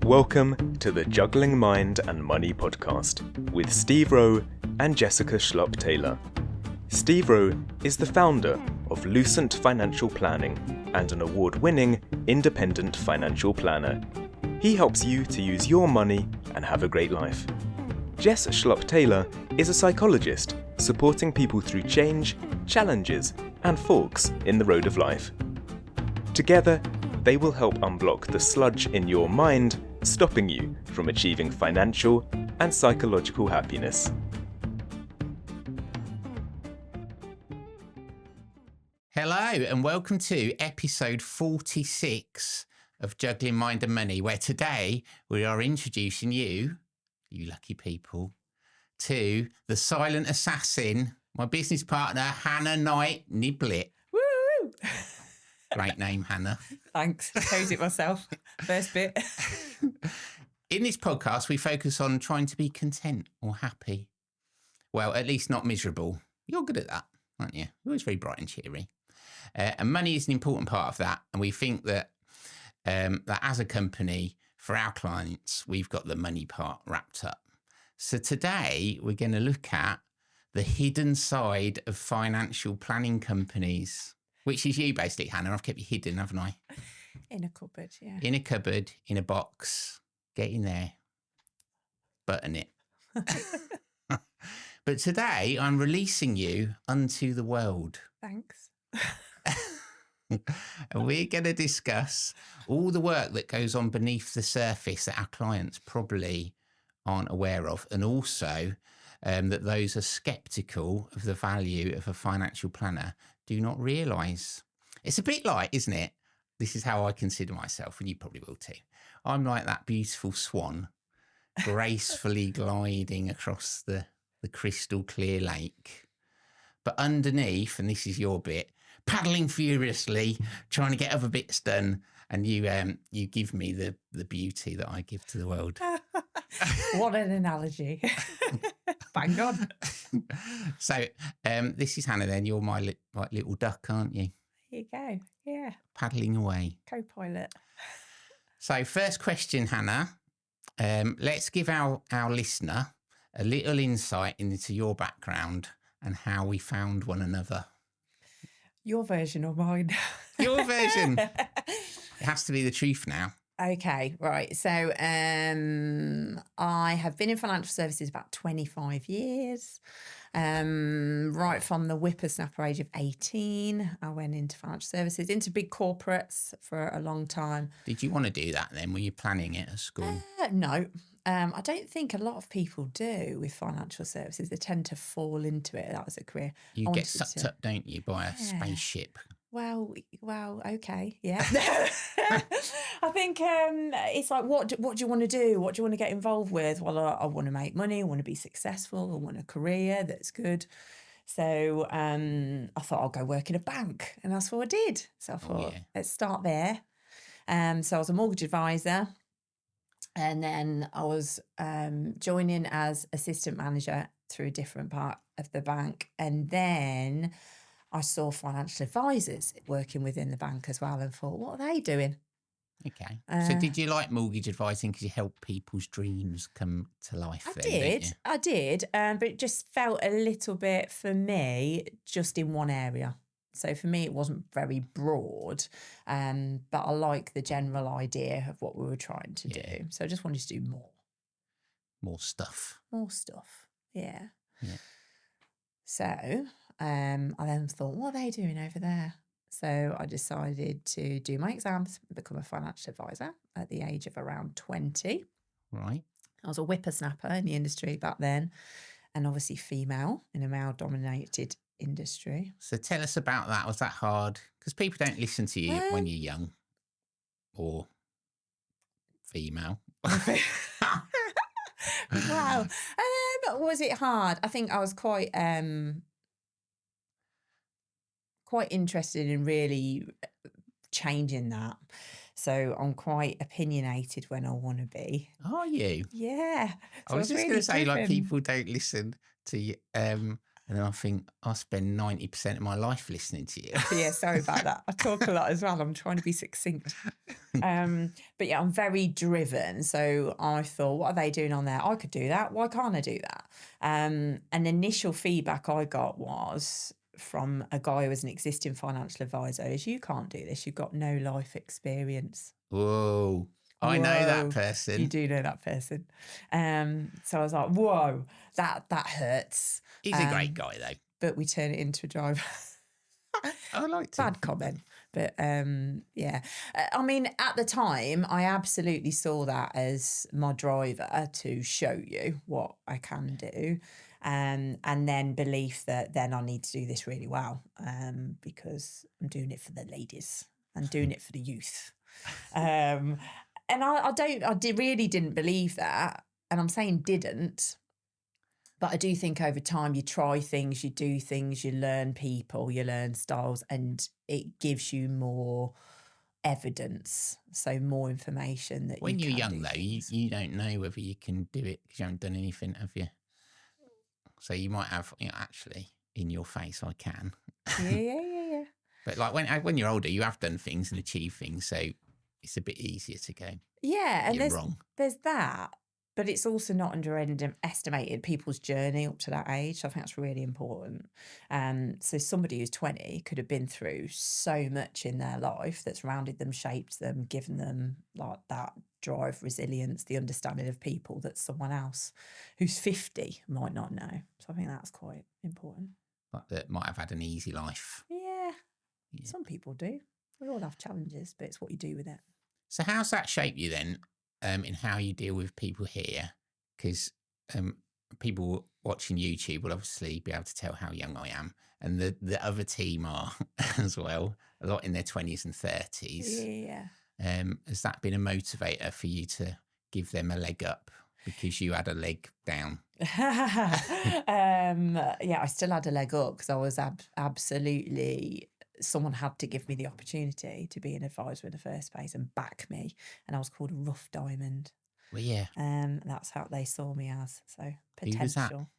Welcome to the Juggling Mind and Money podcast with Steve Rowe and Jessica Schlupp-Taylor. Steve Rowe is the founder of Lucent Financial Planning and an award-winning independent financial planner. He helps you to use your money and have a great life. Jess Schlupp-Taylor is a psychologist supporting people through change, challenges, and forks in the road of life. Together, they will help unblock the sludge in your mind, stopping you from achieving financial and psychological happiness. Hello and welcome to episode 46 of Juggling Mind and Money, where today we are introducing you lucky people, to the silent assassin, my business partner, Hannah Knight Niblett. Woo! Great name, Hannah. Thanks. Chose it myself. First bit. In this podcast, we focus on trying to be content or happy. Well, at least not miserable. You're good at that, aren't you? You're always very bright and cheery. And money is an important part of that. And we think that that as a company, for our clients, we've got the money part wrapped up. So today, we're going to look at the hidden side of financial planning companies, which is you, basically, Hannah. I've kept you hidden, haven't I? In a cupboard, yeah. In a cupboard, in a box. Get in there. Button it. But today, I'm releasing you unto the world. Thanks. And we're going to discuss all the work that goes on beneath the surface that our clients probably aren't aware of, and also that those are sceptical of the value of a financial planner do not realise. It's a bit like, isn't it? This is how I consider myself, and you probably will too. I'm like that beautiful swan, gracefully gliding across the crystal clear lake. But underneath, and this is your bit, paddling furiously, trying to get other bits done, and you give me the beauty that I give to the world. What an analogy. Bang on. So this is Hannah then. You're my little duck, aren't you? Here you go. Yeah. Paddling away. Co-pilot. So first question, Hannah. Let's give our listener a little insight into your background and how we found one another. Your version or mine? Your version. It has to be the truth now. Okay, right. So I have been in financial services about 25 years. Right from the whippersnapper age of 18, I went into financial services, into big corporates for a long time. Did you want to do that then? Were you planning it at school? No. I don't think a lot of people do with financial services. They tend to fall into it. That was a career. You get sucked up, don't you, by a spaceship? Well, okay, yeah. I think it's like, what do you want to do? What do you want to get involved with? Well, I want to make money. I want to be successful. I want a career that's good. So I thought I'll go work in a bank, and that's what I did. So I thought, let's start there. So I was a mortgage advisor. And then I was joining as assistant manager through a different part of the bank. And then I saw financial advisors working within the bank as well and thought, what are they doing? Okay. So did you like mortgage advising because you help people's dreams come to life? I did. But it just felt a little bit, for me, just in one area. So for me, it wasn't very broad, but I like the general idea of what we were trying to do. So I just wanted to do more. More stuff. Yeah. So I then thought, what are they doing over there? So I decided to do my exams, become a financial advisor at the age of around 20. Right. I was a whippersnapper in the industry back then, and obviously female in a male-dominated industry. So tell us about that. Was that hard? Because people don't listen to you when you're young or female. Wow. Was it hard? I think I was quite interested in really changing that. So I'm quite opinionated when I want to be. Are you? Yeah. So I was just really going to say, driven. like, people don't listen to And then I think I spend 90% of my life listening to you. Yeah, sorry about that. I talk a lot as well. I'm trying to be succinct. But yeah, I'm very driven. So I thought, what are they doing on there? I could do that. Why can't I do that? And initial feedback I got was from a guy who was an existing financial advisor is, you can't do this. You've got no life experience. Whoa. I know that Whoa. person. You do know that person. So I was like, whoa, that hurts. He's a great guy, though. But we turn it into a driver. I liked it. Bad comment. But yeah. I mean, at the time, I absolutely saw that as my driver to show you what I can do. And then belief that then I need to do this really well because I'm doing it for the ladies and doing it for the youth. And really didn't believe that. And I'm saying didn't. But I do think over time you try things, you do things, you learn people, you learn styles, and it gives you more evidence, so more information that when you you're can young, do though, things. you don't know whether you can do it because you haven't done anything, have you? So you might have, actually, in your face, I can. Yeah. But like when you're older, you have done things and achieved things, so it's a bit easier to go. Yeah, and You're wrong. there's that. But it's also not underestimated people's journey up to that age. I think that's really important. So somebody who's 20 could have been through so much in their life that's rounded them, shaped them, given them like that drive, resilience, the understanding of people that someone else who's 50 might not know. So I think that's quite important. Like that might have had an easy life. Yeah. Some people do. We all have challenges, but it's what you do with it. So how's that shaped you then? In how you deal with people here, because people watching YouTube will obviously be able to tell how young I am, and the other team are as well, a lot in their 20s and 30s. Yeah. Has that been a motivator for you to give them a leg up because you had a leg down? Yeah, I still had a leg up because I was absolutely... Someone had to give me the opportunity to be an advisor in the first place and back me. And I was called a rough diamond. Well, yeah. That's how they saw me as. So Who was that? potential.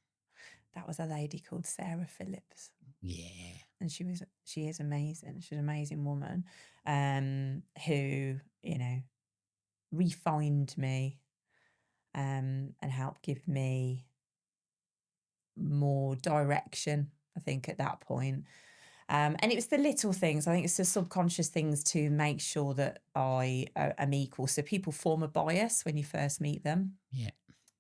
That was a lady called Sarah Phillips. Yeah. And she is amazing. She's an amazing woman who, refined me and helped give me more direction, I think, at that point. And it was the little things. I think it's the subconscious things to make sure that I am equal. So people form a bias when you first meet them. Yeah.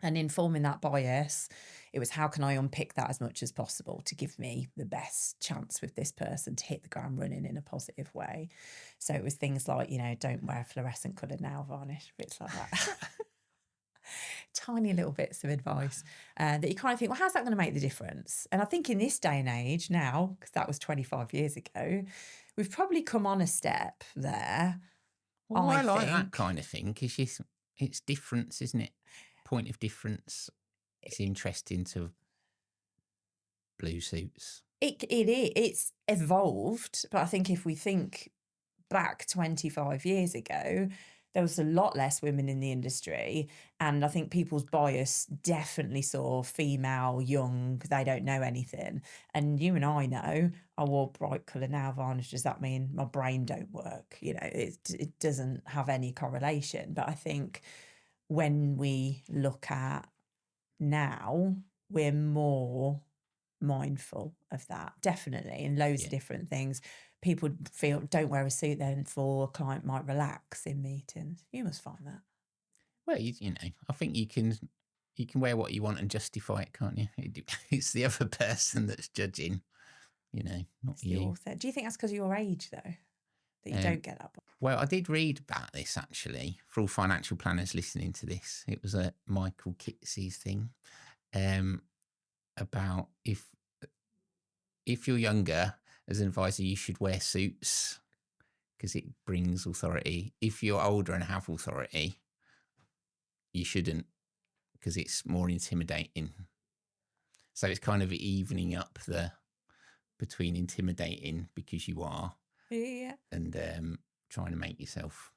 And in forming that bias, it was how can I unpick that as much as possible to give me the best chance with this person to hit the ground running in a positive way. So it was things like, don't wear fluorescent coloured nail varnish, bits like that. Tiny little bits of advice that you kind of think, well, how's that going to make the difference? And I think in this day and age now, because that was 25 years ago, we've probably come on a step there. Well, I like that kind of thing because it's difference, isn't it? Point of difference. It's interesting to blue suits. It is. It's evolved. But I think if we think back 25 years ago, there was a lot less women in the industry. And I think people's bias definitely saw female, young, they don't know anything. And you and I know, I wore bright colour nail varnish. Does that mean my brain don't work? It doesn't have any correlation. But I think when we look at now, we're more mindful of that, definitely, in loads of different things. People feel, don't wear a suit then for a client might relax in meetings. You must find that. Well, I think you can wear what you want and justify it, can't you? It's the other person that's judging, not you. Do you think that's because of your age, though, that you don't get up? Well, I did read about this, actually, for all financial planners listening to this. It was a Michael Kitces thing about if you're younger, as an advisor, you should wear suits because it brings authority. If you're older and have authority, you shouldn't because it's more intimidating. So it's kind of evening up between intimidating because you are, and trying to make yourself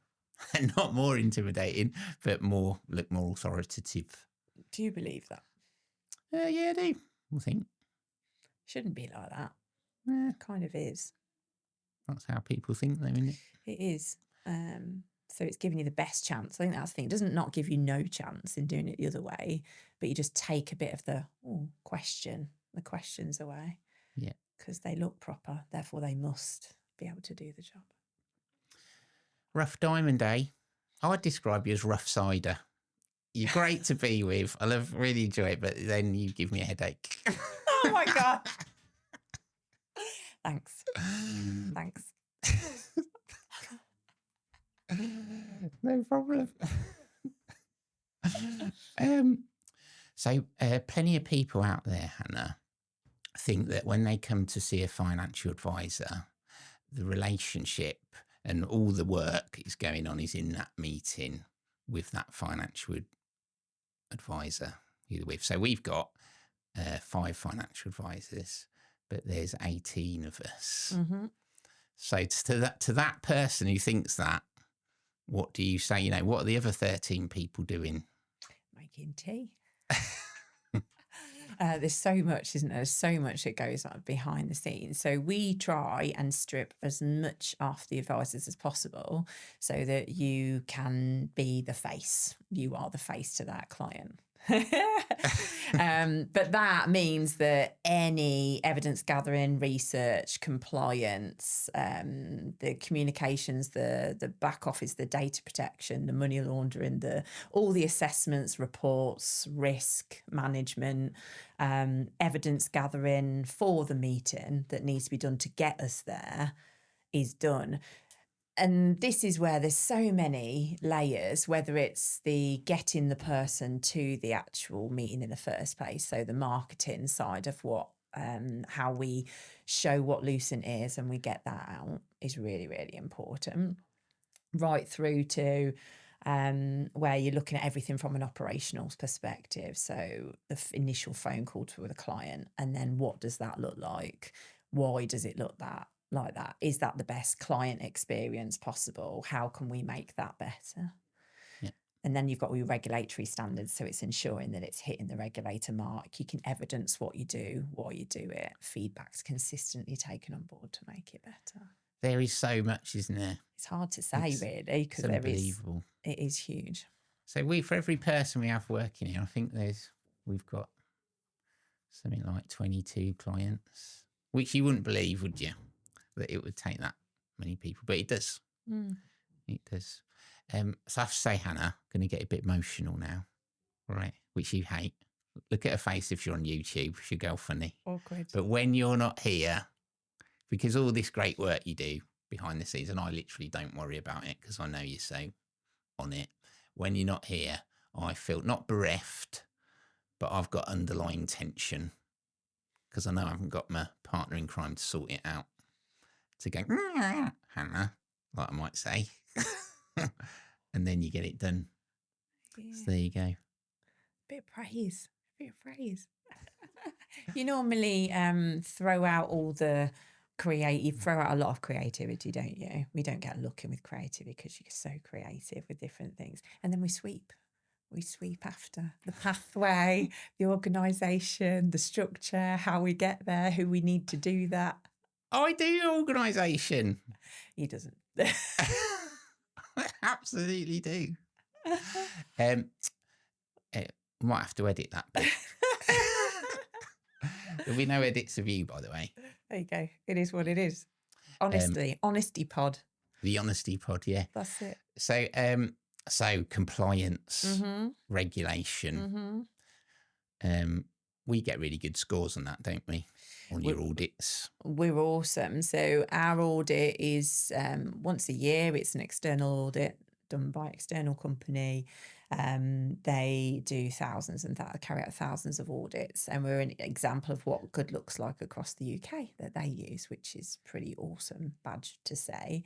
not more intimidating, but look more authoritative. Do you believe that? Yeah, I do. I think. Shouldn't be like that. Yeah, It kind of is. that's how people think, though, isn't it? It is. So it's giving you the best chance. I think that's the thing. It doesn't not give you no chance in doing it the other way, but you just take a bit of the questions away. Yeah. Because they look proper, therefore they must be able to do the job. Rough diamond, eh? I'd describe you as rough cider. You're great to be with. I really enjoy it, but then you give me a headache. Oh my God. Thanks. No problem. So plenty of people out there, Hannah, think that when they come to see a financial advisor, the relationship and all the work is going on is in that meeting with that financial advisor you're with. So we've got 5 financial advisors, but there's 18 of us. Mm-hmm. So to that person who thinks that, what do you say? What are the other 13 people doing? Making tea. There's so much, isn't there? There's so much that goes on behind the scenes. So we try and strip as much off the advisors as possible so that you can be the face. You are the face to that client. But that means that any evidence gathering, research, compliance, the communications, the back office, the data protection, the money laundering, all the assessments, reports, risk management, evidence gathering for the meeting that needs to be done to get us there is done. And this is where there's so many layers, whether it's the getting the person to the actual meeting in the first place. So the marketing side of how we show what Lucent is and we get that out is really, really important. Right through to where you're looking at everything from an operational perspective. So the initial phone call to the client, and then what does that look like? Why does it look like that? Is that the best client experience possible? How can we make that better? Yeah. And then you've got all your regulatory standards. So it's ensuring that it's hitting the regulator mark. You can evidence what you do, why you do it. Feedback's consistently taken on board to make it better. There is so much, isn't there? It's hard to say, really, because it is huge. So for every person we have working here, I think we've got something like 22 clients, which you wouldn't believe, would you, that it would take that many people? But it does. It does. So I have to say, Hannah, I'm going to get a bit emotional now, right? Which you hate. Look at her face if you're on YouTube. She'll go funny. Awkward. But when you're not here, because all this great work you do behind the scenes, and I literally don't worry about it because I know you're so on it. When you're not here, I feel not bereft, but I've got underlying tension because I know I haven't got my partner in crime to sort it out. To go, Hannah, like I might say. And then you get it done. Yeah. So there you go. Bit of praise. You normally throw out you throw out a lot of creativity, don't you? We don't get looking with creativity because you're so creative with different things. And then we sweep. We sweep after the pathway, the organisation, the structure, how we get there, who we need to do that. I do organisation. He doesn't. I absolutely do. Might have to edit that bit. There'll be no edits of you, by the way. There you go. It is what it is. Honesty pod. The honesty pod, yeah. That's it. So compliance, regulation. We get really good scores on that, don't we? On your audits. We're awesome. So our audit is once a year. It's an external audit done by an external company. They do carry out thousands of audits, and we're an example of what good looks like across the UK that they use, which is pretty awesome badge to say.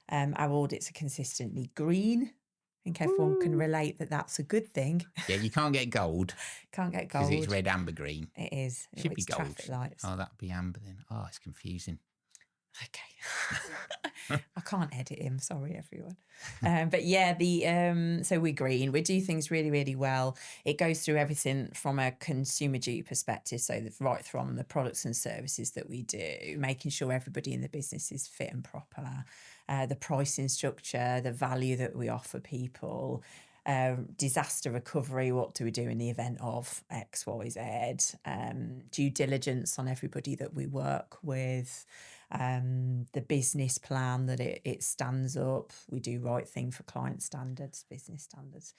Our audits are consistently green. I think everyone can relate that that's a good thing. Yeah, you can't get gold. Can't get gold. Because it's red, amber, green. It is. Should be gold. Traffic lights. Oh, that'd be amber then. Oh, it's confusing. Okay. I can't edit him. Sorry, everyone. But yeah, so we're green. We do things really, really well. It goes through everything from a consumer duty perspective. So right from the products and services that we do, making sure everybody in the business is fit and proper, the pricing structure, the value that we offer people, disaster recovery, what do we do in the event of X, Y, Z, due diligence on everybody that we work with, the business plan that it stands up. We do right thing for client standards, business standards.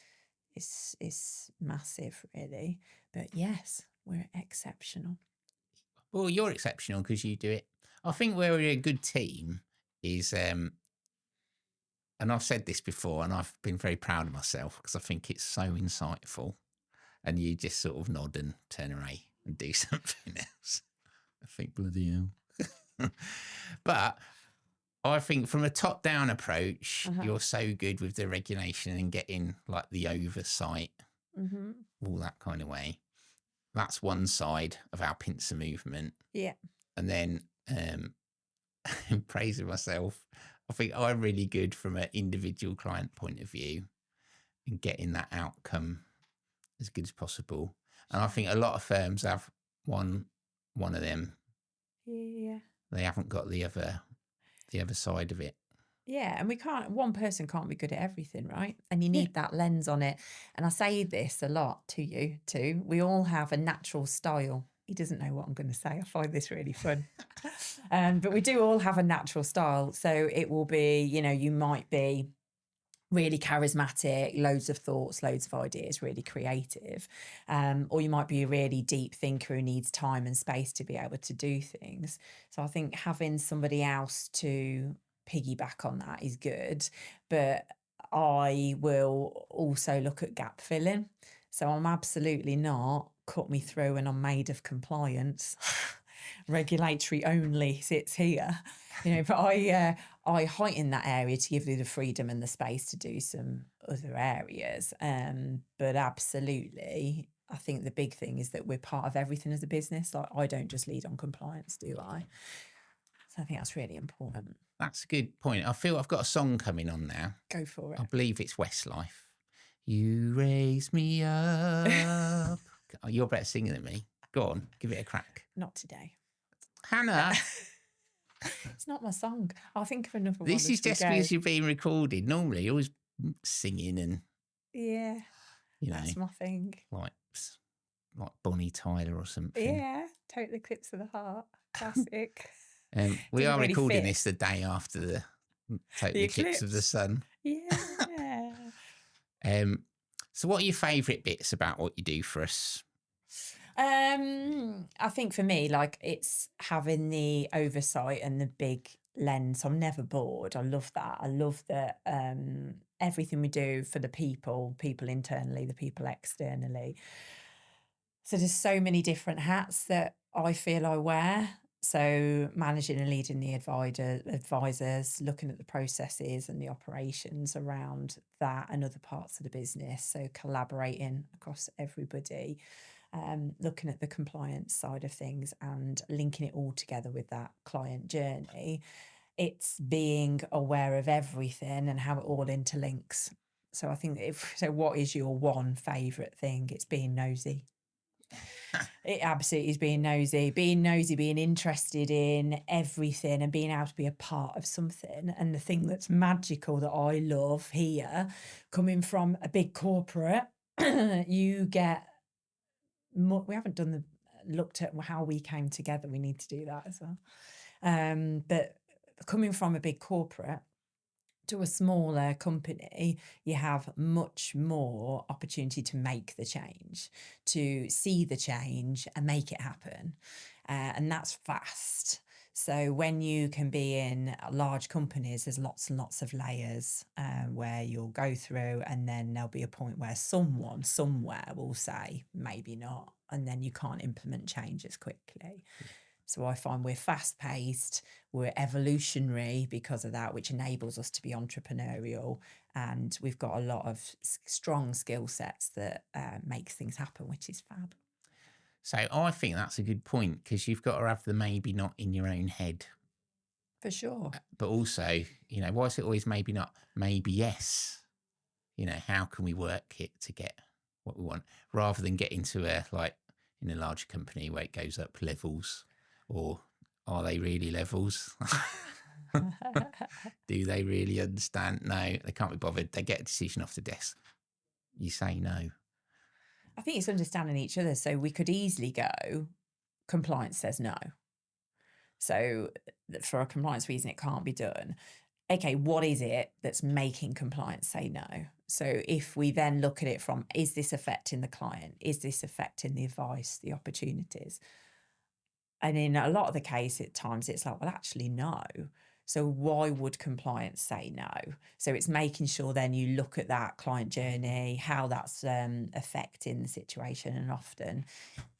It's massive, really. But yes, we're exceptional. Well, you're exceptional because you do it. I think where we're a good team is, and I've said this before, and I've been very proud of myself because I think it's so insightful. And you just sort of nod and turn away and do something else. I think, bloody hell. But I think from a top-down approach, you're so good with the regulation and getting like the oversight, all that kind of way. That's one side of our pincer movement. Yeah. And then in praising myself, I think I'm really good from an individual client point of view and getting that outcome as good as possible. And I think a lot of firms have one of them. Yeah. They haven't got the other side of it. Yeah, and one person can't be good at everything, right? And you need that lens on it. And I say this a lot to you too. We all have a natural style. He doesn't know what I'm going to say. I find this really fun. But we do all have a natural style. So it will be, you might be really charismatic, loads of thoughts, loads of ideas, really creative. Or you might be a really deep thinker who needs time and space to be able to do things. So I think having somebody else to piggyback on that is good. But I will also look at gap filling. So I'm absolutely not cut me through and I'm made of compliance. Regulatory only sits here, but I heighten that area to give you the freedom and the space to do some other areas. But absolutely, I think the big thing is that we're part of everything as a business. Like I don't just lead on compliance, do I? So I think that's really important. That's a good point. I feel I've got a song coming on now. Go for it. I believe it's Westlife. You raise me up. Oh, you're better singing than me. Go on, give it a crack. Not today. Hannah. It's not my song. I'll think of another one. This is just because you're being recorded. Normally, you're always singing and... Yeah, that's my thing. Like Bonnie Tyler or something. Yeah, Total Eclipse of the Heart. Classic. We are really recording this the day after the Total Eclipse of the Sun. Yeah. So what are your favourite bits about what you do for us? I think for me, it's having the oversight and the big lens. I'm never bored. I love that. I love that everything we do for the people internally, the people externally. So there's so many different hats that I feel I wear. So managing and leading the advisors, looking at the processes and the operations around that and other parts of the business. So collaborating across everybody, looking at the compliance side of things and linking it all together with that client journey. It's being aware of everything and how it all interlinks. So I think what is your one favourite thing? It's being nosy. It absolutely is being nosy, being interested in everything and being able to be a part of something. And the thing that's magical that I love here, coming from a big corporate, you get more, we haven't looked at how we came together. We need to do that as well. But coming from a big corporate to a smaller company, you have much more opportunity to make the change, to see the change and make it happen. And that's fast. So when you can be in large companies, there's lots and lots of layers where you'll go through, and then there'll be a point where someone somewhere will say, maybe not, and then you can't implement change as quickly. So I find we're fast-paced, we're evolutionary because of that, which enables us to be entrepreneurial, and we've got a lot of strong skill sets that makes things happen, which is fab. So I think that's a good point, because you've got to have the maybe not in your own head. For sure. But also, why is it always maybe not, maybe yes? How can we work it to get what we want, rather than get into in a larger company where it goes up levels, or are they really levels? Do they really understand? No, they can't be bothered. They get a decision off the desk. You say no. I think it's understanding each other. So we could easily go, compliance says no. So for a compliance reason, it can't be done. Okay, what is it that's making compliance say no? So if we then look at it from, is this affecting the client? Is this affecting the advice, the opportunities? And in a lot of the case, at times, it's like, well, actually, no. So why would compliance say no? So it's making sure then you look at that client journey, how that's affecting the situation. And often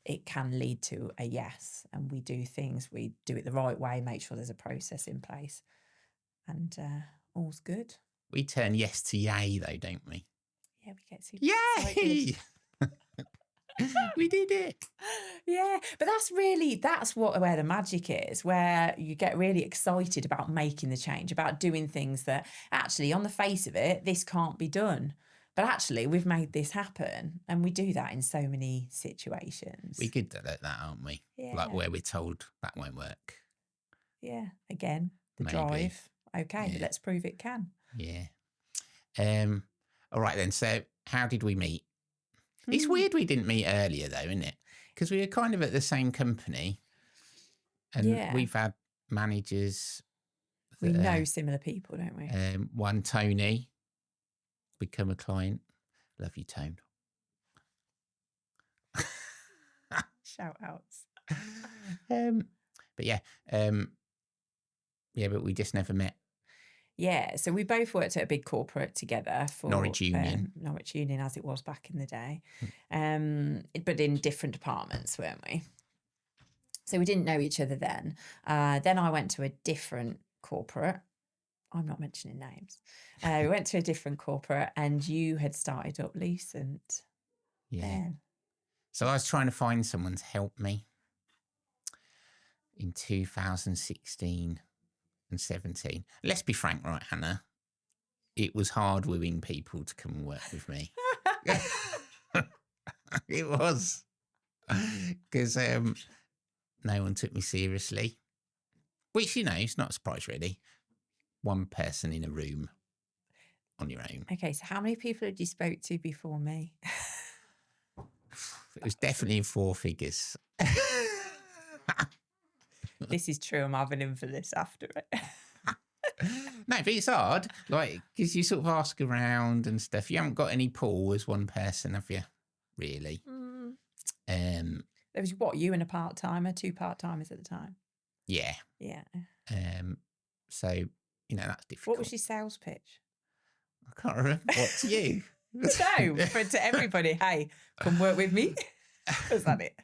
it can lead to a yes. And we do it the right way, make sure there's a process in place. And all's good. We turn yes to yay, though, don't we? Yeah, we get super excited. We did it. Yeah, but that's where the magic is, where you get really excited about making the change, about doing things that actually on the face of it, this can't be done. But actually we've made this happen, and we do that in so many situations. We're good at that, aren't we? Yeah. Like where we're told that won't work. Yeah, again, the Maybe. drive. Okay, Yeah. let's prove it can. Yeah. All right then. So how did we meet? It's weird we didn't meet earlier though, isn't it? Because we were kind of at the same company, and we've had managers. We know similar people, don't we? One, Tony, become a client. Love you, Tone. Shout outs. But yeah, but we just never met. Yeah, so we both worked at a big corporate together for Norwich Union. Norwich Union, as it was back in the day, but in different departments, weren't we? So we didn't know each other then. Then I went to a different corporate. I'm not mentioning names. We went to a different corporate, and you had started up Lucent. Yeah. So I was trying to find someone to help me in 2016 and 17. Let's be frank, right, Hannah? It was hard wooing people to come and work with me. It was. Because no one took me seriously. Which, it's not a surprise, really. One person in a room on your own. Okay, so how many people had you spoke to before me? It was definitely in 4 figures. This is true. I'm having him for this after it. No, but it's hard, because you sort of ask around and stuff. You haven't got any pull as one person, have you? Really? There was you and a part-timer, 2 part-timers at the time? Yeah. Yeah. So, that's difficult. What was your sales pitch? I can't remember. What's you? No, to everybody, hey, come work with me. Was that it?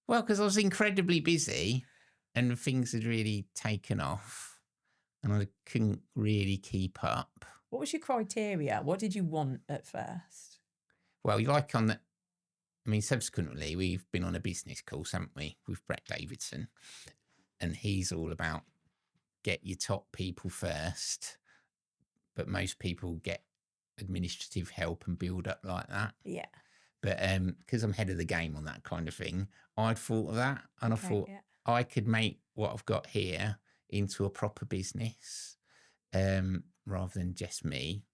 Well, because I was incredibly busy and things had really taken off and I couldn't really keep up. What was your criteria? What did you want at first? Well, subsequently, we've been on a business course, haven't we, with Brett Davidson. And he's all about get your top people first, but most people get administrative help and build up like that. Yeah. But because I'm head of the game on that kind of thing, I'd thought of that, and I thought I could make what I've got here into a proper business, rather than just me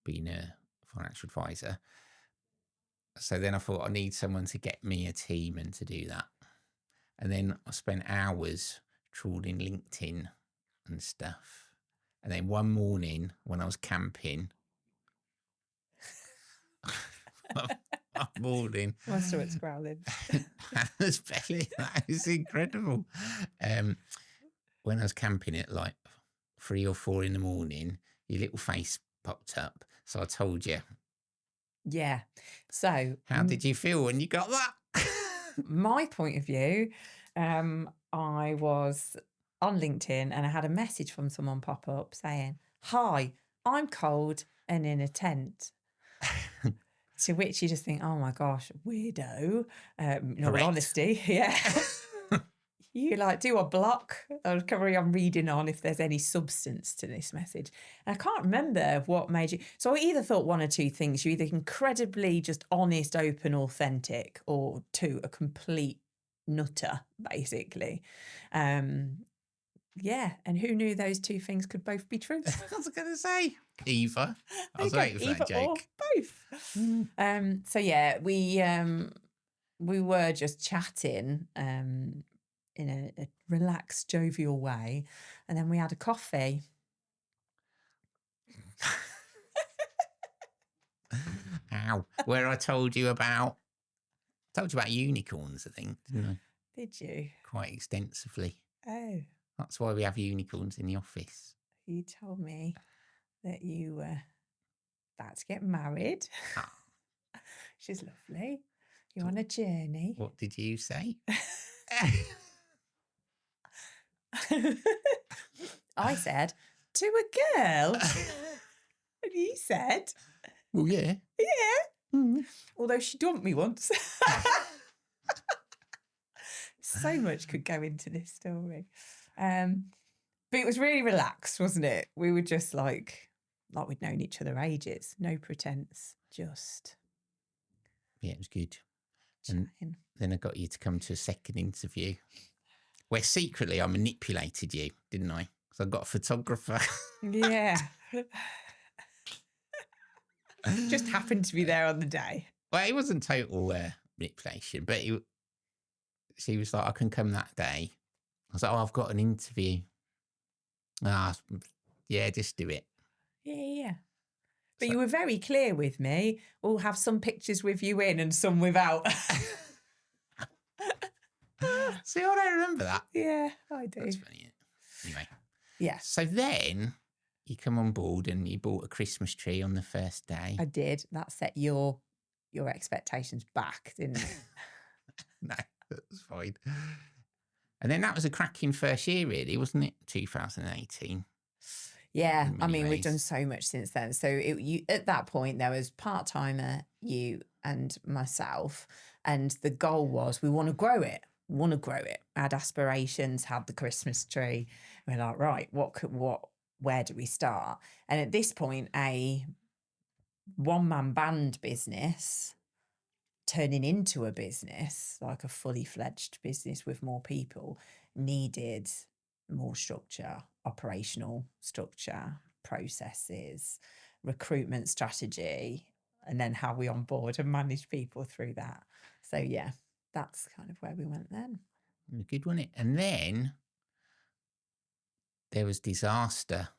being a financial advisor. So then I thought I need someone to get me a team and to do that. And then I spent hours trawling LinkedIn and stuff. And then one morning when I was camping, morning. My stomach's growling. Hannah's belly, that is incredible. When I was camping at 3 or 4 in the morning, your little face popped up. So I told you. Yeah. So how did you feel when you got that? My point of view, I was on LinkedIn and I had a message from someone pop up saying, "Hi, I'm cold and in a tent." To which you just think, oh my gosh, weirdo. In all honesty, yeah. You like do a block or carry on reading on if there's any substance to this message. And I can't remember what made you. So I either thought one or two things. You're either incredibly just honest, open, authentic, or two, a complete nutter, basically. Yeah. And who knew those two things could both be true? I was going to say either. I was waiting for that joke. Or both. So yeah, we were just chatting in a relaxed, jovial way, and then we had a coffee. Ow! Where I told you about unicorns, I think, didn't I? Did you? Quite extensively. Oh, That's why we have unicorns in the office. you told me that you were about to get married. Ah. She's lovely. You're on a journey. What did you say? I said, to a girl. And you said, Well, yeah. yeah. Mm. Although she dumped me once. So much could go into this story. But it was really relaxed, wasn't it? We were just like we'd known each other ages. No pretense, just Yeah, it was good. And chatting. then I got you to come to a second interview where secretly I manipulated you, didn't I? Because I got a photographer. Yeah. Just happened to be there on the day. Well, it wasn't total manipulation, but she was like, I can come that day. I was like, oh, I've got an interview. Yeah, just do it. Yeah. But you were very clear with me. We'll have some pictures with you in and some without. See, I don't remember that. Yeah, I do. That's funny. Anyway. Yeah, So then you come on board and you bought a Christmas tree on the first day. I did. That set your expectations back, didn't it? No, that's fine. And then that was a cracking first year, really, wasn't it? 2018. Yeah, In I many mean, we've done ways. so much since then. So at that point, there was part-timer, you and myself, and the goal was we want to grow it. Had aspirations, had the Christmas tree. We're like, right, where do we start? And at this point, a one-man band business turning into a business, like a fully fledged business with more people, needed more structure, operational structure, processes, recruitment strategy, and then how we onboard and manage people through that. So yeah, that's kind of where we went then. It was good, wasn't it? And then there was disaster,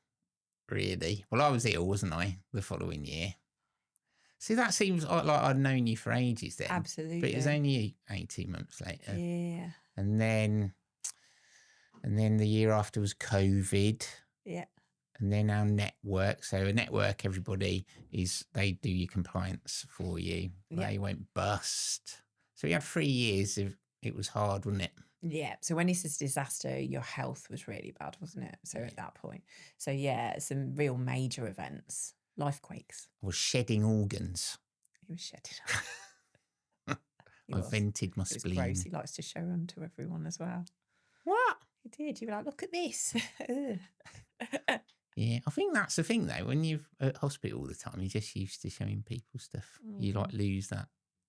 really. Well, I was ill, wasn't I, the following year? See, that seems like I'd known you for ages then. Absolutely. But it was only 18 months later. Yeah. And then the year after was COVID. Yeah. And then our network. So a network, everybody they do your compliance for you. Yeah. They went bust. So we had 3 years of, it was hard, wasn't it? Yeah. So when he says disaster, your health was really bad, wasn't it? So at that point. So yeah, some real major events, life quakes. I was shedding organs. He was shedding. I vented my It was spleen. gross. He likes to show them to everyone as well. What? He did. You were like, look at this. Yeah, I think that's the thing though. When you're at hospital all the time, you're just used to showing people stuff. You like lose that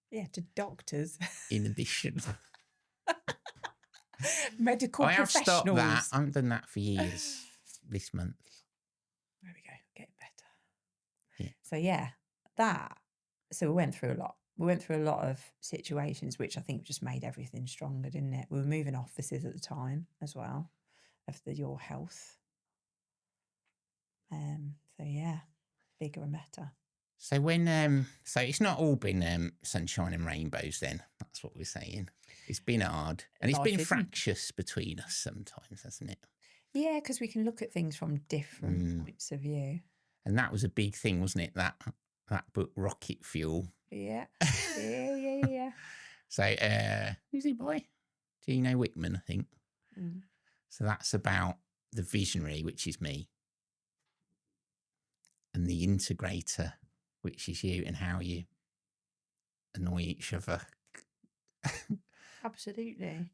Yeah, to doctors. inhibition. Medical I have professionals. stopped that. I haven't done that for years. This month. There we go. Getting better. Yeah. So yeah, that. So we went through a lot. We went through a lot of situations, which I think just made everything stronger, didn't it? We were moving offices at the time as well, of your health. So yeah, bigger and better. So so it's not all been sunshine and rainbows then. That's what we're saying. It's been hard. And it's Life been isn't. fractious between us sometimes, hasn't it? Yeah, because we can look at things from different points of view. And that was a big thing, wasn't it? That book, Rocket Fuel. Yeah. Yeah. So who's he by? Gino Wickman, I think. Mm. So that's about the visionary, which is me, and the integrator, which is you, and how you annoy each other. Absolutely.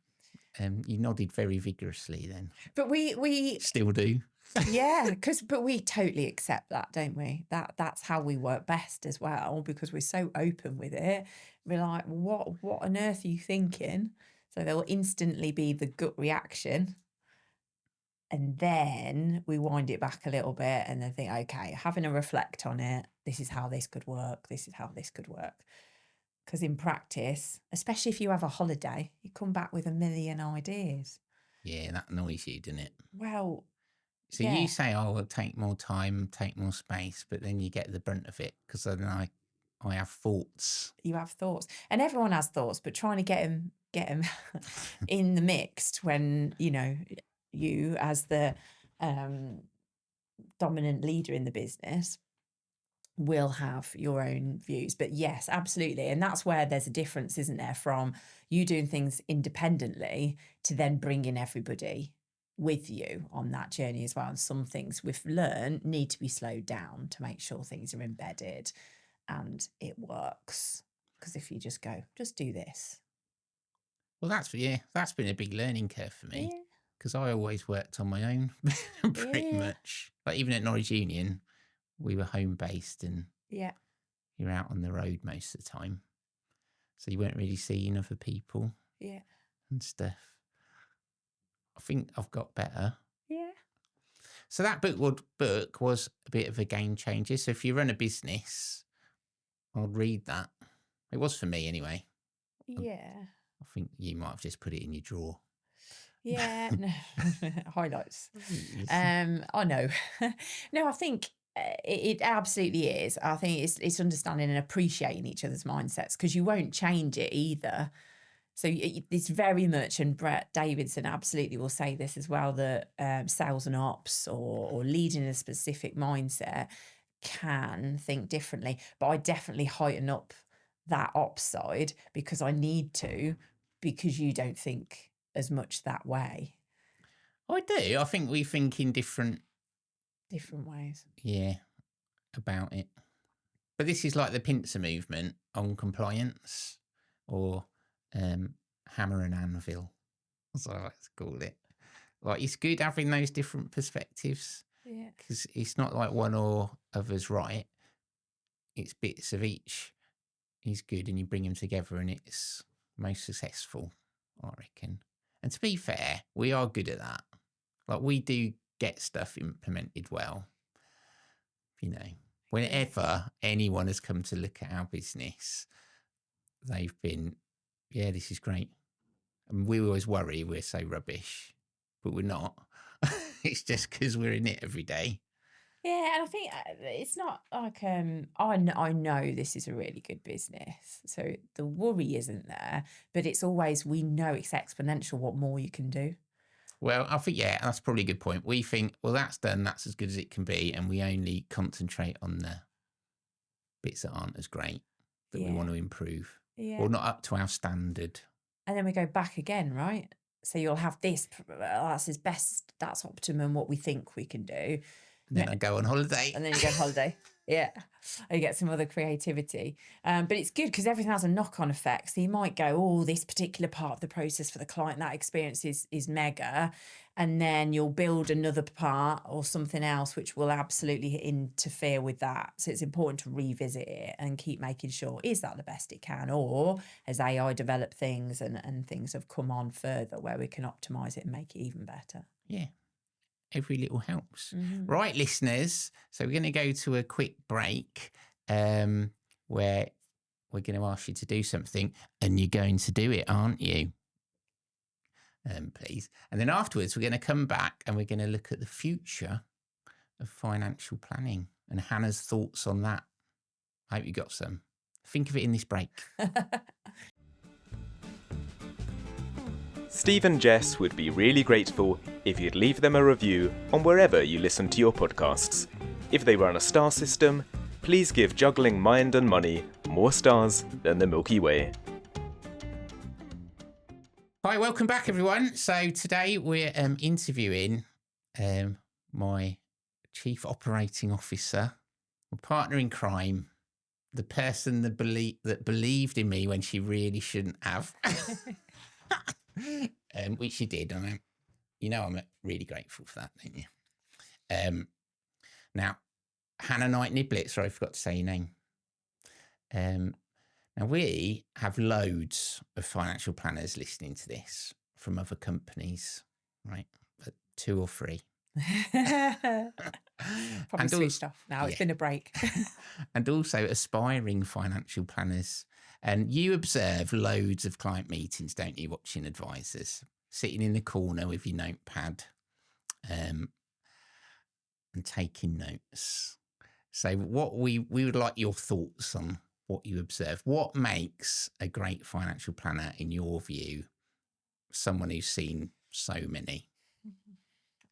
You nodded very vigorously then. But we Still do. yeah, but we totally accept that, don't we? That's how we work best as well, because we're so open with it. We're like, what on earth are you thinking? So there'll instantly be the gut reaction. And then we wind it back a little bit and then think, okay, having a reflect on it, this is how this could work. This is how this could work. Because in practice, especially if you have a holiday, you come back with a million ideas. Yeah, that annoys you, doesn't it? Well, So yeah. you say, oh, I'll take more time, take more space, but then you get the brunt of it because then I have thoughts. You have thoughts, and everyone has thoughts, but trying to get them in the mix when, you as the dominant leader in the business will have your own views. But yes, absolutely. And that's where there's a difference, isn't there, from you doing things independently to then bringing everybody with you on that journey as well. And some things we've learned need to be slowed down to make sure things are embedded and it works. Because if you just go, just do this. Well, that's been a big learning curve for me because I always worked on my own pretty much. Like even at Norwich Union, we were home based and you're out on the road most of the time. So you weren't really seeing other people and stuff. I think I've got better. Yeah. So that book was a bit of a game changer. So if you run a business, I'd read that. It was for me anyway. Yeah. I think you might have just put it in your drawer. Yeah. No. Highlights. I know. No, I think it absolutely is. I think it's understanding and appreciating each other's mindsets, because you won't change it either. So it's very much, and Brett Davidson absolutely will say this as well, that sales and ops or leading a specific mindset can think differently. But I definitely heighten up that ops side because I need to, because you don't think as much that way. I do. I think we think in different ways. Yeah, about it. But this is like the pincer movement on compliance, or hammer and anvil, as I like to call it. Like, it's good having those different perspectives. Yeah. Because it's not like one or other's right. It's bits of each is good, and you bring them together and it's most successful, I reckon. And to be fair, we are good at that. Like, we do get stuff implemented well. Whenever anyone has come to look at our business, they've been, yeah, this is great. And we always worry we're so rubbish, but we're not. It's just because we're in it every day. Yeah, and I think it's not like I know this is a really good business, so the worry isn't there, but it's always, we know it's exponential what more you can do. Well, I think, yeah, that's probably a good point. We think, well, that's done, that's as good as it can be, and we only concentrate on the bits that aren't as great that we want to improve, or not up to our standard. And then we go back again, right? So you'll have this, that's as best, that's optimum, what we think we can do. And then I go on holiday. And then you go on holiday. Yeah. And you get some other creativity. But it's good because everything has a knock-on effect. So you might go, oh, this particular part of the process for the client, that experience is mega. And then you'll build another part or something else which will absolutely interfere with that. So it's important to revisit it and keep making sure, is that the best it can? Or has AI developed things and things have come on further where we can optimize it and make it even better? Yeah. Every little helps. Mm-hmm. Right, listeners. So we're going to go to a quick break where we're going to ask you to do something, and you're going to do it, aren't you? Please. And then afterwards, we're going to come back and we're going to look at the future of financial planning and Hannah's thoughts on that. I hope you got some. Think of it in this break. Steve and Jess would be really grateful if you'd leave them a review on wherever you listen to your podcasts. If they run a star system, please give Juggling Mind and Money more stars than the Milky Way. Hi, welcome back, everyone. So today we're interviewing my Chief Operating Officer, my partner in crime, the person that believed in me when she really shouldn't have. which you did. And I'm really grateful for that, don't you? Now, Hannah Knight Niblett, sorry, I forgot to say your name. Now, we have loads of financial planners listening to this from other companies, right? But 2 or 3. Probably switched off now. It's been a break. And also aspiring financial planners. And you observe loads of client meetings, don't you, watching advisors, sitting in the corner with your notepad and taking notes. So what we would like your thoughts on what you observe. What makes a great financial planner, in your view, someone who's seen so many?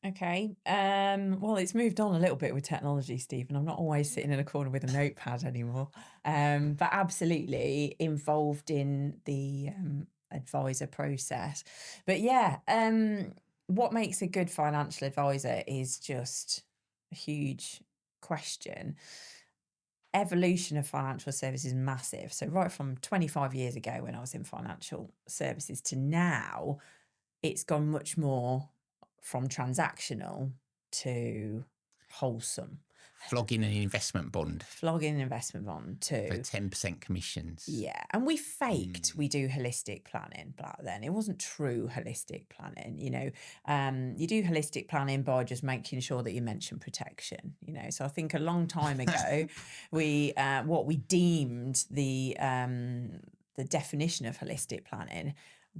Okay. Well, it's moved on a little bit with technology, Stephen. I'm not always sitting in a corner with a notepad anymore. But absolutely involved in the advisor process. But yeah, what makes a good financial advisor is just a huge question. Evolution of financial services is massive. So right from 25 years ago when I was in financial services to now, it's gone much more from transactional to wholesome. Flogging an investment bond. Flogging an investment bond too. For 10% commissions. Yeah. And we faked we do holistic planning back then. It wasn't true holistic planning. You do holistic planning by just making sure that you mention protection. So I think a long time ago, what we deemed the definition of holistic planning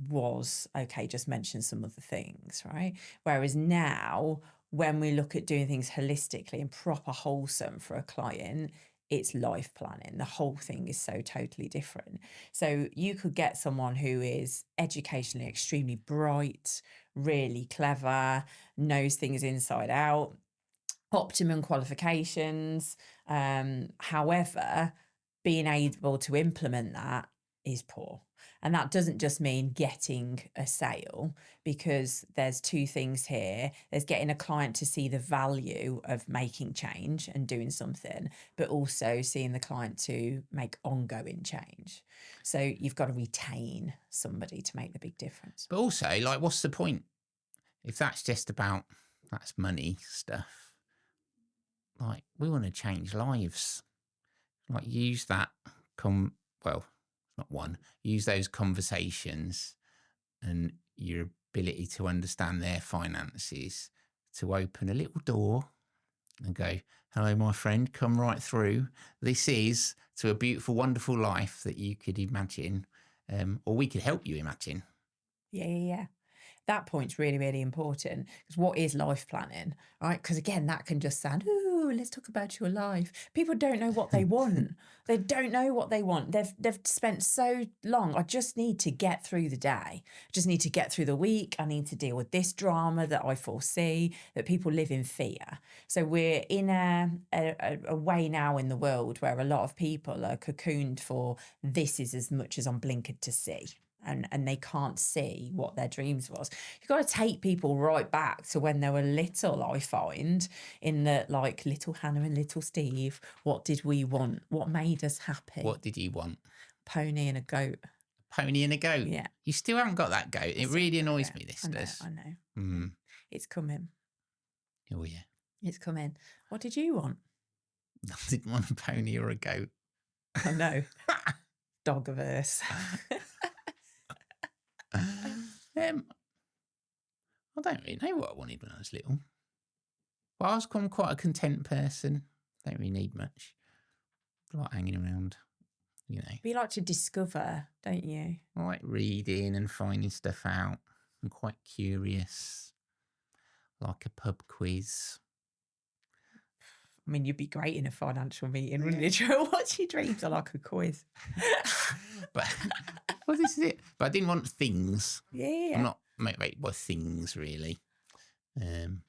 was, okay, just mention some of the things, right? Whereas now, when we look at doing things holistically and proper wholesome for a client, it's life planning. The whole thing is so totally different. So you could get someone who is educationally extremely bright, really clever, knows things inside out, optimum qualifications. However, being able to implement that is poor. And that doesn't just mean getting a sale, because there's 2 things here. There's getting a client to see the value of making change and doing something, but also seeing the client to make ongoing change. So you've got to retain somebody to make the big difference. But also, what's the point? If that's just about, that's money stuff, we want to change lives. Use that, not one, use those conversations and your ability to understand their finances to open a little door and go, hello, my friend, come right through. This is to a beautiful, wonderful life that you could imagine, or we could help you imagine. Yeah. That point's really, really important, because what is life planning, right? Because again, that can just sound, ooh, let's talk about your life. People don't know what they want. They don't know what they want. They've spent so long. I just need to get through the day. I just need to get through the week. I need to deal with this drama that I foresee, that people live in fear. So we're in a way now in the world where a lot of people are cocooned for, this is as much as I'm blinkered to see. And they can't see what their dreams was. You've got to take people right back to when they were little, I find, in the little Hannah and little Steve. What did we want? What made us happy? What did you want? Pony and a goat. Pony and a goat? Yeah. You still haven't got that goat. It really annoys me, this does. I know. It's coming. Oh, yeah. It's coming. What did you want? I didn't want a pony or a goat. I know. Dog-averse. I don't really know what I wanted when I was little. But I'm quite a content person. Don't really need much. I like hanging around, But you like to discover, don't you? I like reading and finding stuff out. I'm quite curious. I like a pub quiz. I mean, you'd be great in a financial meeting, wouldn't you? What's your dreams? I like a quiz. But well, this is it. But I didn't want things. Yeah. I'm not motivated by things, really. And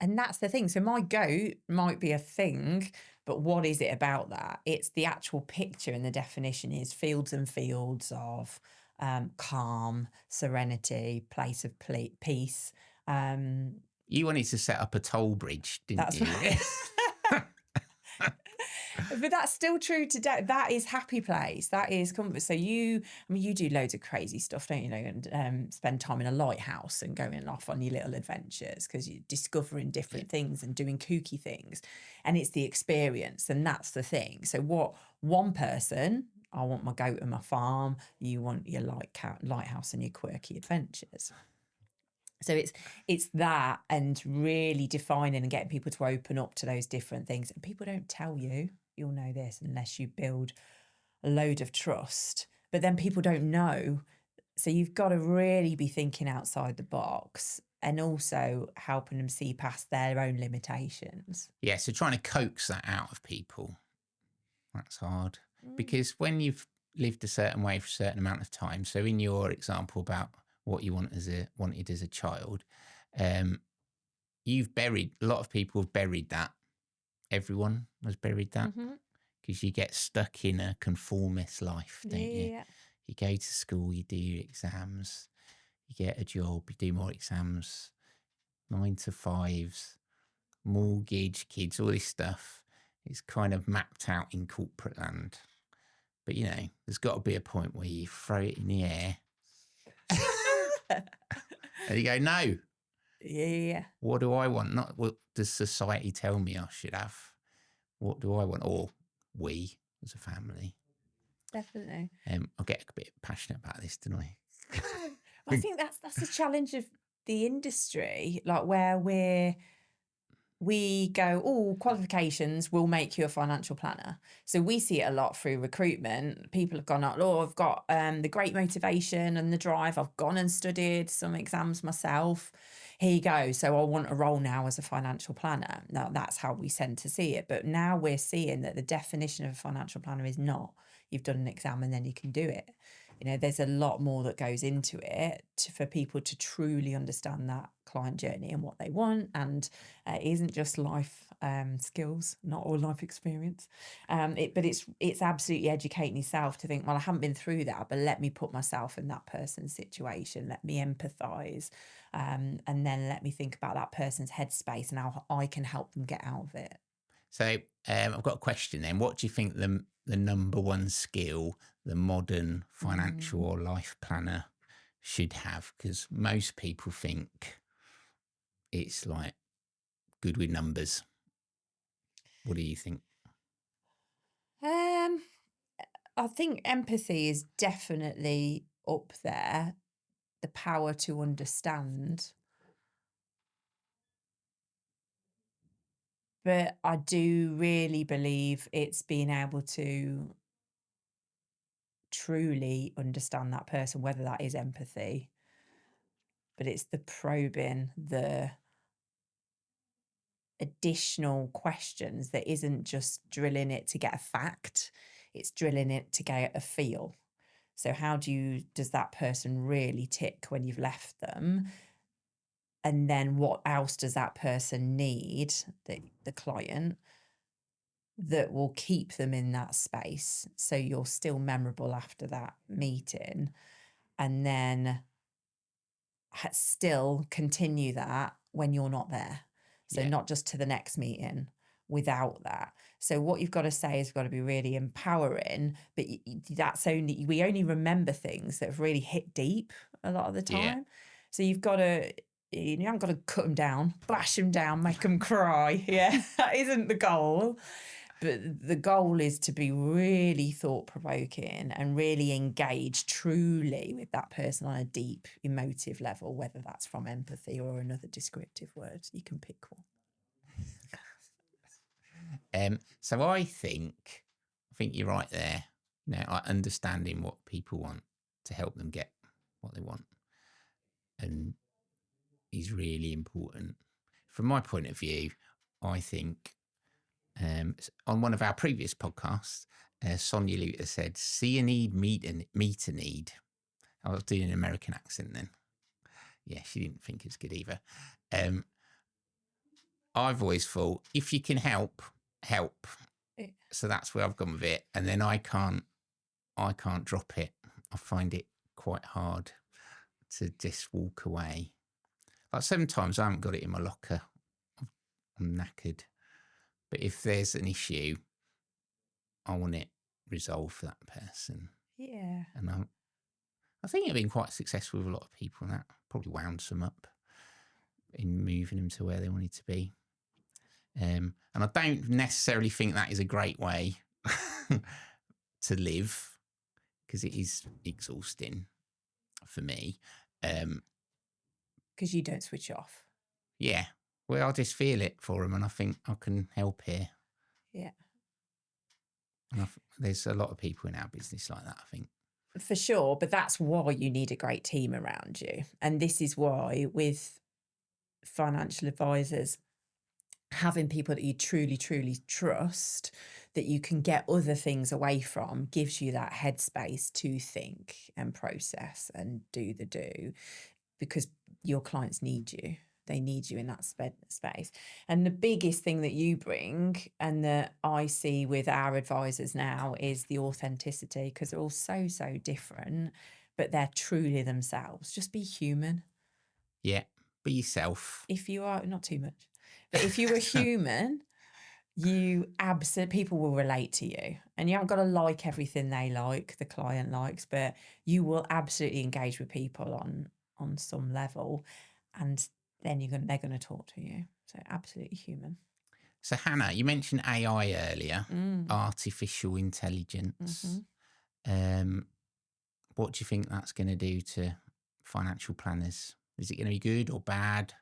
that's the thing. So my goat might be a thing, but what is it about that? It's the actual picture, and the definition is fields and fields of calm, serenity, place of peace. You wanted to set up a toll bridge, didn't you? That's right. But that's still true today. That is happy place. That is comfort. So you do loads of crazy stuff, don't you? And spend time in a lighthouse and going off on your little adventures because you're discovering different things and doing kooky things. And it's the experience. And that's the thing. So what one person, I want my goat and my farm. You want your lighthouse and your quirky adventures. So it's that, and really defining and getting people to open up to those different things. And people don't tell you, you'll know this unless you build a load of trust. But then people don't know. So you've got to really be thinking outside the box and also helping them see past their own limitations. Yeah, so trying to coax that out of people, that's hard. Because when you've lived a certain way for a certain amount of time, so in your example about what you wanted as a child, you've buried, a lot of people have buried that. Everyone has buried that because you get stuck in a conformist life, don't you? You go to school, you do your exams, you get a job, you do more exams, 9 to 5s, mortgage, kids, all this stuff is kind of mapped out in corporate land. But, you know, there's got to be a point where you throw it in the air and you go, no. Yeah. What do I want? Not what does society tell me I should have? What do I want? Or we as a family. Definitely. I'll get a bit passionate about this, don't I? I think that's the challenge of the industry, like where we go, oh, qualifications will make you a financial planner. So we see it a lot through recruitment. People have gone, oh, I've got the great motivation and the drive. I've gone and studied some exams myself. Here you go. So I want a role now as a financial planner. Now that's how we tend to see it. But now we're seeing that the definition of a financial planner is not you've done an exam and then you can do it. You know, there's a lot more that goes into it for people to truly understand that client journey and what they want. And it isn't just life skills, not all life experience. But it's absolutely educating yourself to think, well, I haven't been through that, but let me put myself in that person's situation. Let me empathise. And then let me think about that person's headspace and how I can help them get out of it. So I've got a question then. What do you think the number one skill the modern financial or life planner should have? Because most people think it's like good with numbers. What do you think? I think empathy is definitely up there. The power to understand. But I do really believe it's being able to truly understand that person, whether that is empathy, but it's the probing, the additional questions that isn't just drilling it to get a fact, it's drilling it to get a feel. So how does that person really tick when you've left them? And then what else does that person need, the client, that will keep them in that space so you're still memorable after that meeting, and then still continue that when you're not there. So not just to the next meeting without that. So what you've got to say has got to be really empowering, but we only remember things that have really hit deep a lot of the time. Yeah. So you've got to, you haven't got to cut them down, bash them down, make them cry. Yeah, that isn't the goal. But the goal is to be really thought-provoking and really engage truly with that person on a deep emotive level, whether that's from empathy or another descriptive word. You can pick one. So I think you're right there. You know, understanding what people want to help them get what they want, and is really important. From my point of view, I think on one of our previous podcasts, Sonia Luter said, "See a need, meet a need." I was doing an American accent then. Yeah, she didn't think it was good either. I've always thought if you can help. So that's where I've gone with it. And then I can't drop it. I find it quite hard to just walk away. Like sometimes I haven't got it in my locker. I'm knackered. But if there's an issue, I want it resolved for that person. Yeah. And I think I've been quite successful with a lot of people, and that probably wound some up in moving them to where they wanted to be. And I don't necessarily think that is a great way to live, because it is exhausting for me. Because you don't switch off. Yeah. Well, I just feel it for them, and I think I can help here. Yeah. And there's a lot of people in our business like that, I think. For sure. But that's why you need a great team around you. And this is why with financial advisors, having people that you truly, truly trust, that you can get other things away from, gives you that headspace to think and process and do, because your clients need you. They need you in that space. And the biggest thing that you bring, and that I see with our advisors now, is the authenticity, because they're all so, so different, but they're truly themselves. Just be human. Yeah. Be yourself. If you are, not too much, but if you're a human, people will relate to you, and you haven't got to like everything the client likes, but you will absolutely engage with people on some level, and then they're going to talk to you. So absolutely human. So Hannah, you mentioned AI earlier, artificial intelligence. What do you think that's going to do to financial planners? Is it going to be good or bad,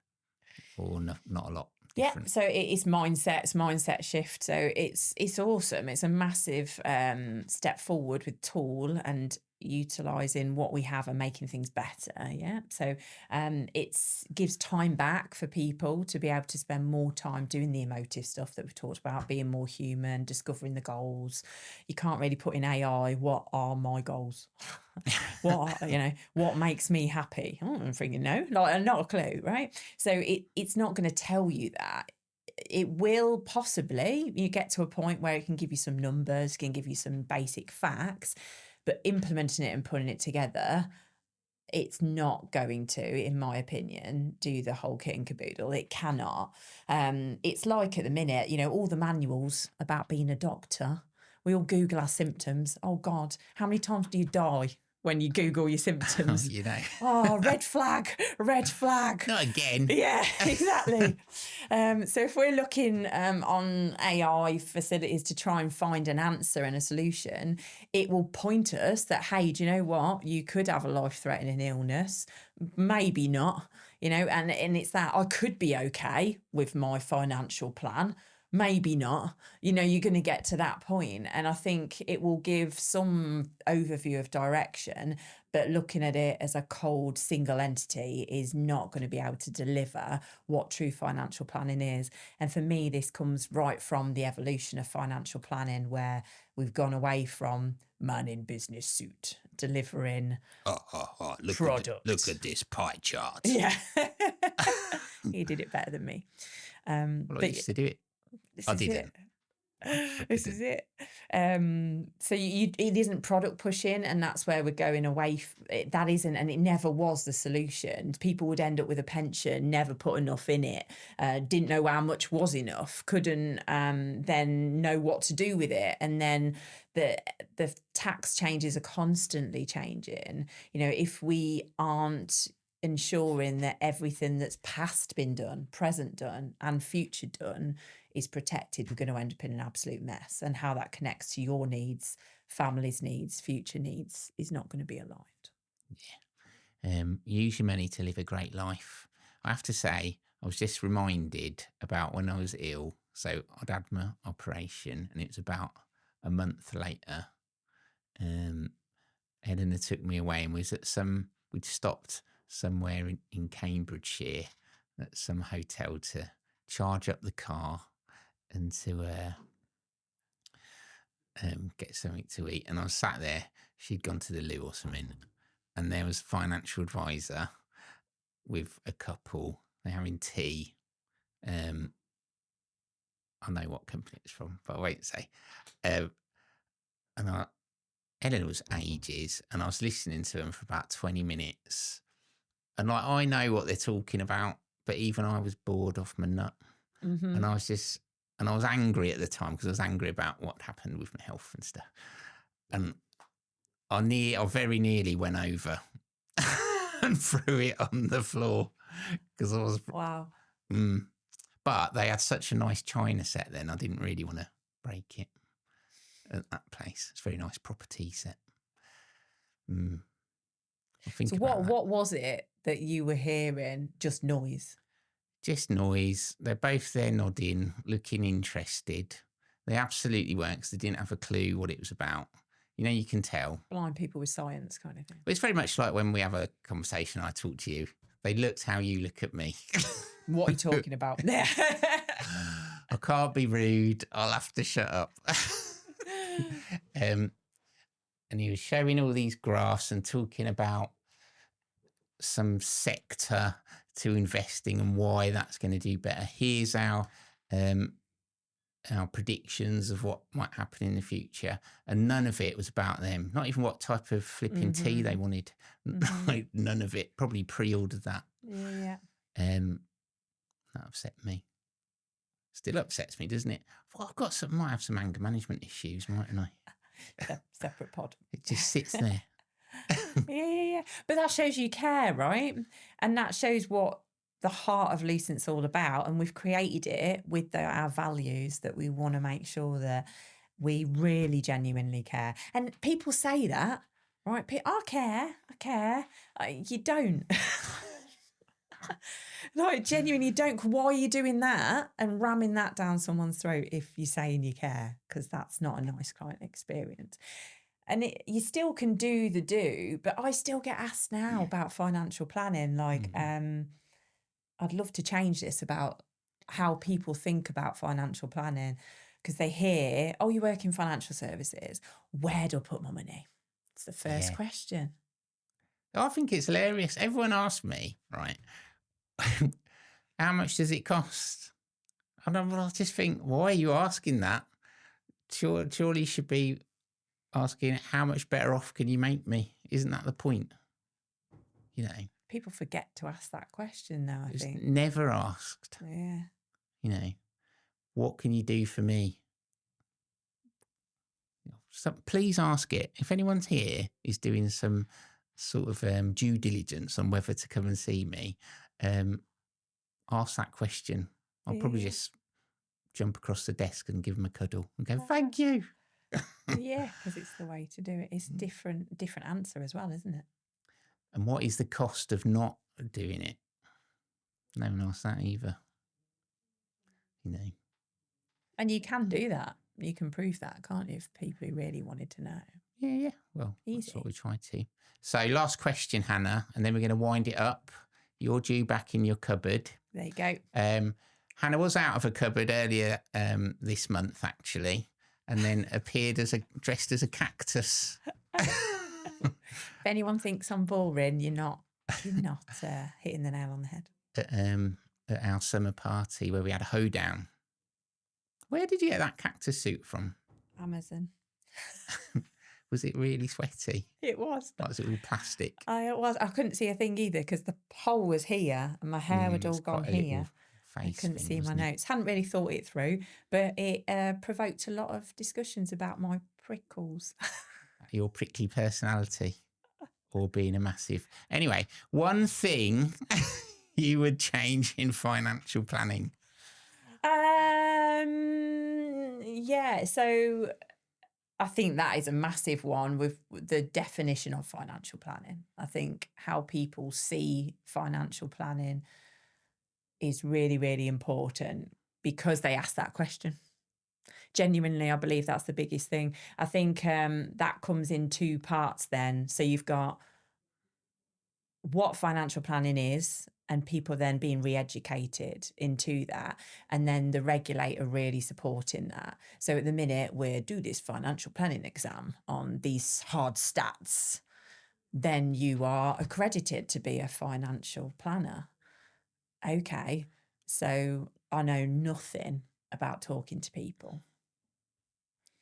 or not a lot? Different? Yeah, so it's mindset shift. So it's awesome. It's a massive step forward with tool and utilising what we have and making things better. Yeah, so it gives time back for people to be able to spend more time doing the emotive stuff that we've talked about, being more human, discovering the goals. You can't really put in AI, what are my goals? What makes me happy? I'm thinking no, not a clue, right? So it's not going to tell you that. It will possibly, you get to a point where it can give you some numbers, can give you some basic facts, but implementing it and putting it together, it's not going to, in my opinion, do the whole kit and caboodle. It cannot. It's like at the minute, all the manuals about being a doctor. We all Google our symptoms. Oh God, how many times do you die when you Google your symptoms? Oh, red flag. Not again. Yeah, exactly. So if we're looking on AI facilities to try and find an answer and a solution, it will point us that, hey, do you know what? You could have a life-threatening illness. Maybe not, and it's that I could be okay with my financial plan. Maybe not, you're going to get to that point. And I think it will give some overview of direction, but looking at it as a cold single entity is not going to be able to deliver what true financial planning is. And for me, this comes right from the evolution of financial planning, where we've gone away from man in business suit delivering product. Look at this pie chart. Yeah. He did it better than me. I used to do it. I didn't. This is it. So it isn't product pushing, and that's where we're going away. That isn't, and it never was the solution. People would end up with a pension, never put enough in it, didn't know how much was enough, couldn't then know what to do with it, and then the tax changes are constantly changing. If we aren't ensuring that everything that's past been done, present done, and future done is protected, we're going to end up in an absolute mess. And how that connects to your needs, family's needs, future needs is not going to be aligned. Yeah. Use your money to live a great life. I have to say, I was just reminded about when I was ill. So I'd had my operation, and it was about a month later. Eleanor took me away, and we'd stopped somewhere in Cambridgeshire at some hotel to charge up the car and to get something to eat. And I was sat there, she'd gone to the loo or something, and there was a financial advisor with a couple, they're having tea. I know what company it's from, but I won't say. Eleanor was ages, and I was listening to them for about 20 minutes. And I know what they're talking about, but even I was bored off my nut. Mm-hmm. And I was just And I was angry at the time because I was angry about what happened with my health and stuff. And I very nearly went over and threw it on the floor because I was... Wow. But they had such a nice china set then, I didn't really want to break it at that place. It's a very nice property set. So what was it that you were hearing? Just noise? Just noise. They're both there nodding, looking interested. They absolutely weren't because they didn't have a clue what it was about. You know, you can tell. Blind people with science kind of thing. But it's very much like when we have a conversation, I talk to you. They looked how you look at me. What are you talking about? I can't be rude. I'll have to shut up. And he was showing all these graphs and talking about some sector to investing and why that's going to do better. Here's our predictions of what might happen in the future. And none of it was about them. Not even what type of flipping tea they wanted. Like, none of it. Probably pre-ordered that. Yeah. That upset me. Still upsets me, doesn't it? Well, might have some anger management issues, mightn't I? Separate pod. It just sits there. Yeah. But that shows you care, right? And that shows what the heart of Lucent's all about. And we've created it with our values that we want to make sure that we really genuinely care. And people say that, right? I care. You don't. Like, genuinely don't. Why are you doing that and ramming that down someone's throat if you're saying you care? Because that's not a nice client experience. And you still can do, but I still get asked now about financial planning. Like, I'd love to change this about how people think about financial planning, because they hear, oh, you work in financial services. Where do I put my money? It's the first question. I think it's hilarious. Everyone asks me, right, how much does it cost? And I just think, why are you asking that? Surely you should be asking, how much better off can you make me? Isn't that the point? You know, people forget to ask that question now, I think. Never asked. Yeah. You know, what can you do for me? So please ask it. If anyone's here is doing some sort of due diligence on whether to come and see me, ask that question. I'll probably just jump across the desk and give them a cuddle and go, thank you. Yeah, because it's the way to do it. It's different answer as well, isn't it? And what is the cost of not doing it? No one asked that either. You know. And you can do that. You can prove that, can't you, if people who really wanted to know? Yeah. Well, easy. That's what we try to. So last question, Hannah, and then we're going to wind it up. You're due back in your cupboard. There you go. Hannah was out of a cupboard earlier this month, actually, and then appeared dressed as a cactus. If anyone thinks I'm boring, you're not hitting the nail on the head. At our summer party where we had a hoedown. Where did you get that cactus suit from? Amazon. Was it really sweaty? It was. Like, was it all plastic? It was. I couldn't see a thing either because the pole was here and my hair had all gone here. I couldn't see my notes. Hadn't really thought it through, but it provoked a lot of discussions about my prickles. Your prickly personality, or being a massive. Anyway, one thing you would change in financial planning. Yeah, so I think that is a massive one with the definition of financial planning. I think how people see financial planning is really, really important because they ask that question. Genuinely, I believe that's the biggest thing. I think that comes in two parts then. So you've got what financial planning is and people then being re-educated into that, and then the regulator really supporting that. So at the minute we do this financial planning exam on these hard stats, then you are accredited to be a financial planner. Okay, so I know nothing about talking to people.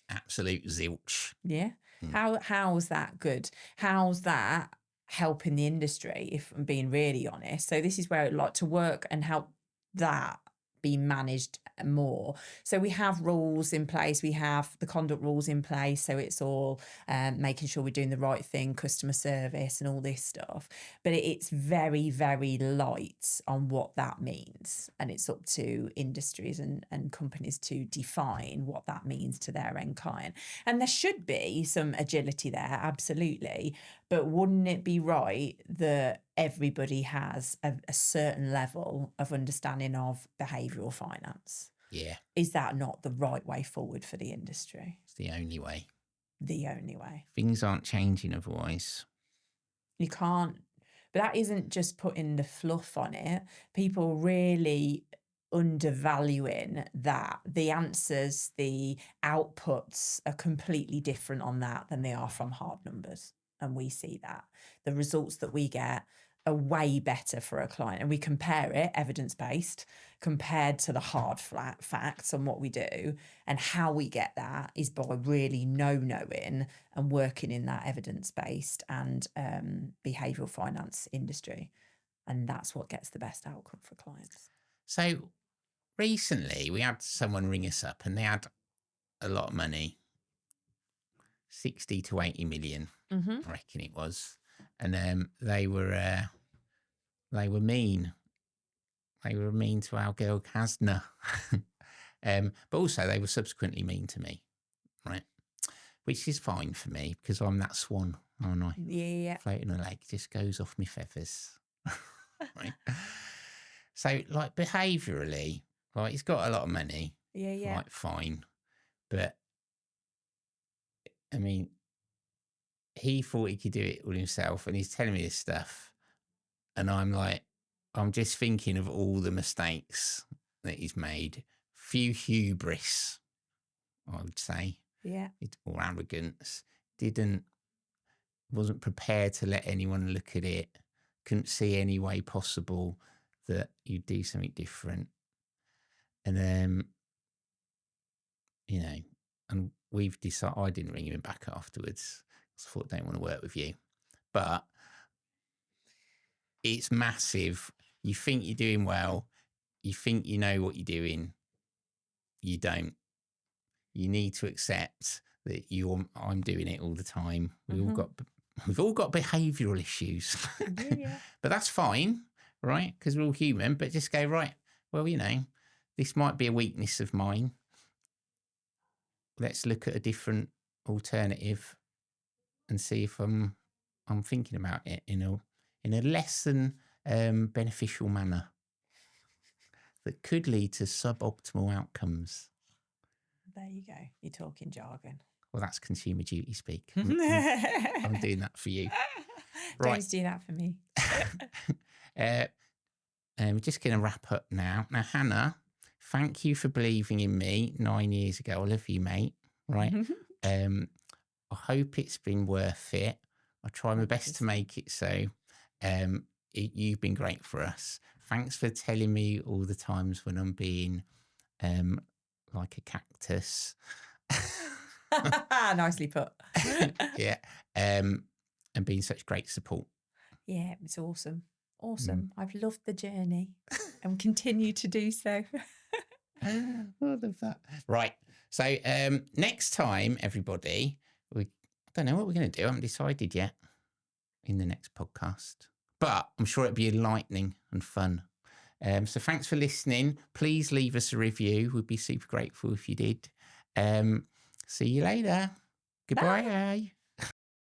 Absolute zilch. Yeah. How's that good? How's that helping the industry, if I'm being really honest? So this is where I'd like to work and help that be managed more. So we have rules in place. We have the conduct rules in place. So it's all making sure we're doing the right thing, customer service and all this stuff. But it's very, very light on what that means. And it's up to industries and companies to define what that means to their end client. And there should be some agility there, absolutely. But wouldn't it be right that everybody has a certain level of understanding of behavioural finance? Yeah. Is that not the right way forward for the industry? It's the only way. The only way. Things aren't changing otherwise. You can't, but that isn't just putting the fluff on it. People really undervaluing that the answers, the outputs are completely different on that than they are from hard numbers. And we see that the results that we get are way better for a client, and we compare it evidence-based compared to the hard flat facts on what we do. And how we get that is by really knowing and working in that evidence-based and behavioural finance industry. And that's what gets the best outcome for clients. So recently we had someone ring us up and they had a lot of money, 60 to 80 million, I reckon it was. And they were mean. They were mean to our girl Kasna. But also they were subsequently mean to me, right? Which is fine for me because I'm that swan, aren't I? Yeah. Floating a leg just goes off my feathers. Right? So like behaviourally, like he's got a lot of money. Yeah. Like fine. But I mean, he thought he could do it all himself and he's telling me this stuff. And I'm like, I'm just thinking of all the mistakes that he's made. Few hubris, I would say. Yeah. Or arrogance. Wasn't prepared to let anyone look at it. Couldn't see any way possible that you'd do something different. And and we've decided, I didn't ring him back afterwards. I thought, I don't want to work with you. But it's massive. You think you're doing well. You think you know what you're doing. You don't. You need to accept that I'm doing it all the time. We've all got behavioural issues. Yeah. But that's fine, right? Because we're all human. But just go, right, well, this might be a weakness of mine. Let's look at a different alternative and see if I'm thinking about it in a less than beneficial manner that could lead to suboptimal outcomes. There you go. You're talking jargon. Well, that's consumer duty speak. I'm doing that for you. Right. Don't do that for me. We're just going to wrap up now. Now, Hannah, thank you for believing in me 9 years ago. I love you, mate. Right. I hope it's been worth it. I try my best to make it so. You've been great for us. Thanks for telling me all the times when I'm being like a cactus. Nicely put. Yeah. And being such great support. Yeah, it's awesome. Awesome. I've loved the journey and continue to do so. I love that. Right. So next time, everybody, I don't know what we're going to do. I haven't decided yet in the next podcast. But I'm sure it'll be enlightening and fun. So thanks for listening. Please leave us a review. We'd be super grateful if you did. See you later. Goodbye. Bye.